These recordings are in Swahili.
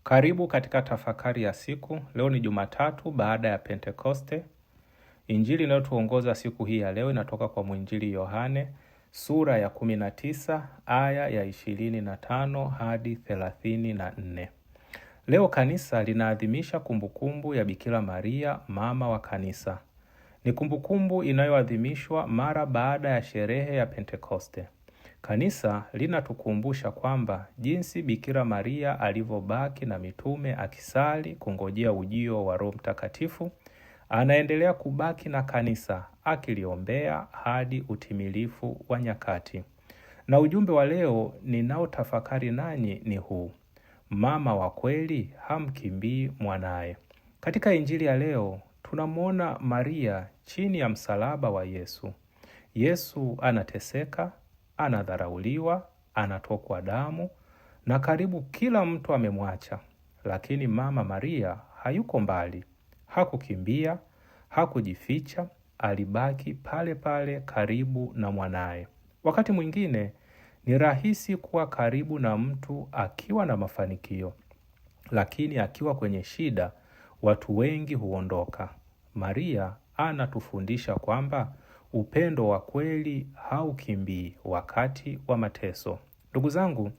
Karibu katika tafakari ya siku. Leo ni Jumatatu baada ya Pentekoste. Injili inayotuongoza siku hii ya leo inatoka kwa mwinjili Yohane, sura ya 19, aya ya 25 hadi 34. Leo kanisa linaadhimisha kumbukumbu ya Bikira Maria, mama wa kanisa. Ni kumbukumbu inayoadhimishwa mara baada ya sherehe ya Pentekoste. Kanisa linatukumbusha kwamba jinsi Bikira Maria alivyobaki na mitume akisali kungojea ujio wa Roho Mtakatifu, anaendelea kubaki na kanisa akiliombea hadi utimilifu wa nyakati. Na ujumbe wa leo ninaotafakari nanyi ni huu: mama wa kweli hamkimbii mwanaye. Katika Injili ya leo tunamwona Maria chini ya msalaba wa Yesu. Yesu anateseka, anadharauliwa, anatokwa damu na karibu kila mtu amemwacha. Lakini mama Maria hayuko mbali, hakukimbia, hakujificha, alibaki pale pale karibu na mwanaye. Wakati mwingine ni rahisi kuwa karibu na mtu akiwa na mafanikio, lakini akiwa kwenye shida watu wengi huondoka. Maria anatufundisha kwamba upendo wa kweli haukimbii wakati wa mateso. Ndugu zangu,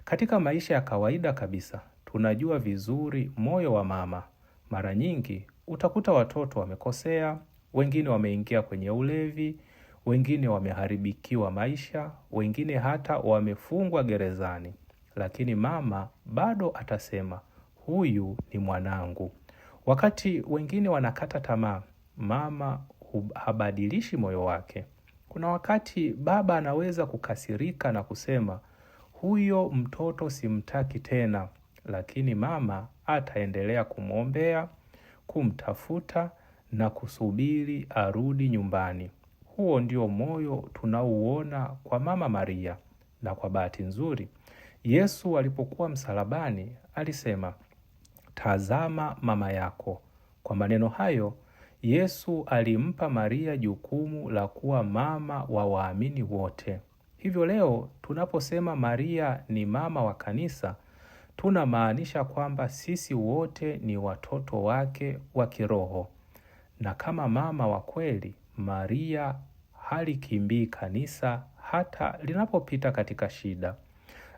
katika maisha ya kawaida kabisa tunajua vizuri moyo wa mama. Mara nyingi utakuta watoto wamekosea, wengine wameingia kwenye ulevi, wengine wameharibikiwa maisha, wengine hata wamefungwa gerezani. Lakini mama bado atasema, huyu ni mwanangu. Wakati wengine wanakata tamaa, mama habadilishi moyo wake. Kuna wakati baba anaweza kukasirika na kusema, huyo mtoto simtaki tena, lakini mama ataendelea kumwombea, kumtafuta na kusubiri arudi nyumbani. Huo ndio moyo tunauona kwa mama Maria. Na kwa bahati nzuri, Yesu alipokuwa msalabani alisema, tazama mama yako. Kwa maneno hayo, Yesu alimpa Maria jukumu la kuwa mama wa waamini wote. Hivyo leo tunaposema Maria ni mama wa kanisa, tunamaanisha kwamba sisi wote ni watoto wake wa kiroho. Na kama mama wa kweli, Maria halikimbii kanisa hata linapopita katika shida.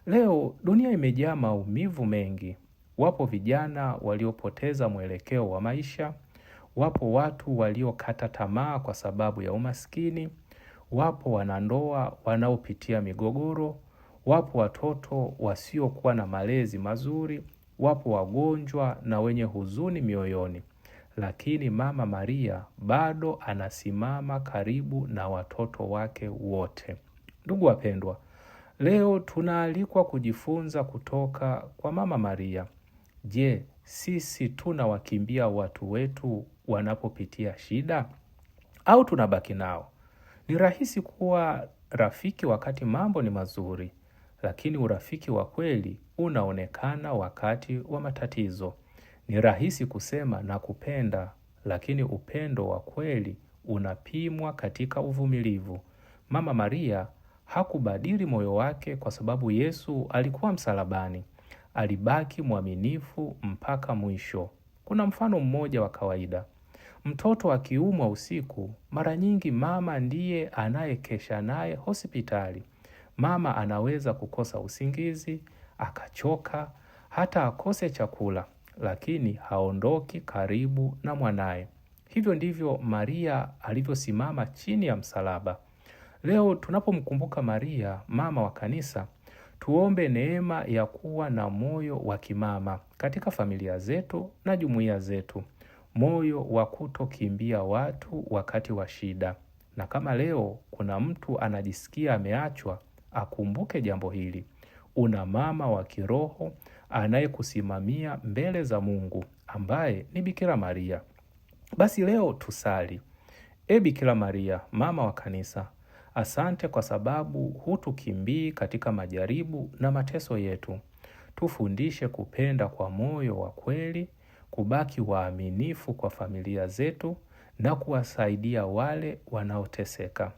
Leo dunia imejaa maumivu mengi. Wapo vijana waliopoteza mwelekeo wa maisha, wapo watu waliokata tamaa kwa sababu ya umaskini, wapo wanandoa wanaopitia migogoro, wapo watoto wasiokuwa na malezi mazuri, wapo wagonjwa na wenye huzuni mioyoni. Lakini mama Maria bado anasimama karibu na watoto wake wote. Ndugu wapendwa, leo tunaalikwa kujifunza kutoka kwa mama Maria. Je, sisi tunawakimbia watu wetu wanapopitia shida au tunabaki nao? Ni rahisi kuwa rafiki wakati mambo ni mazuri, lakini urafiki wa kweli unaonekana wakati wa matatizo. Ni rahisi kusema na kupenda, lakini upendo wa kweli unapimwa katika uvumilivu. Mama Maria hakubadili moyo wake kwa sababu Yesu alikuwa msalabani. Alibaki mwaminifu mpaka mwisho. Kuna mfano mmoja wa kawaida. Mtoto akiumwa usiku, mara nyingi mama ndiye anayekesha naye hospitali. Mama anaweza kukosa usingizi, akachoka, hata akose chakula, lakini haondoki karibu na mwanaye. Hivyo ndivyo Maria alivyosimama chini ya msalaba. Leo tunapomkumbuka Maria, mama wa kanisa, tuombe neema ya kuwa na moyo wa kimama katika familia zetu na jumuiya zetu, moyo wa kutokimbia watu wakati wa shida. Na kama leo kuna mtu anajisikia ameachwa, akumbuke jambo hili: una mama wa kiroho anayekusimamia mbele za Mungu, ambaye ni Bikira Maria. Basi leo tusali: E Bikira Maria, mama wa kanisa, asante kwa sababu hutukimbii katika majaribu na mateso yetu. Tufundishe kupenda kwa moyo wa kweli, kubaki waaminifu kwa familia zetu na kuwasaidia wale wanaoteseka.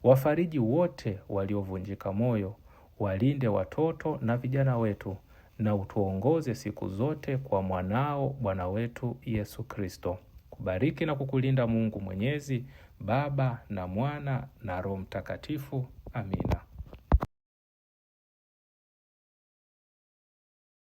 Wafariji wote waliovunjika moyo, walinde watoto na vijana wetu na utuongoze siku zote kwa mwanao Bwana wetu Yesu Kristo. Kubariki na kukulinda Mungu Mwenyezi, Baba na Mwana na Roho Mtakatifu. Amina.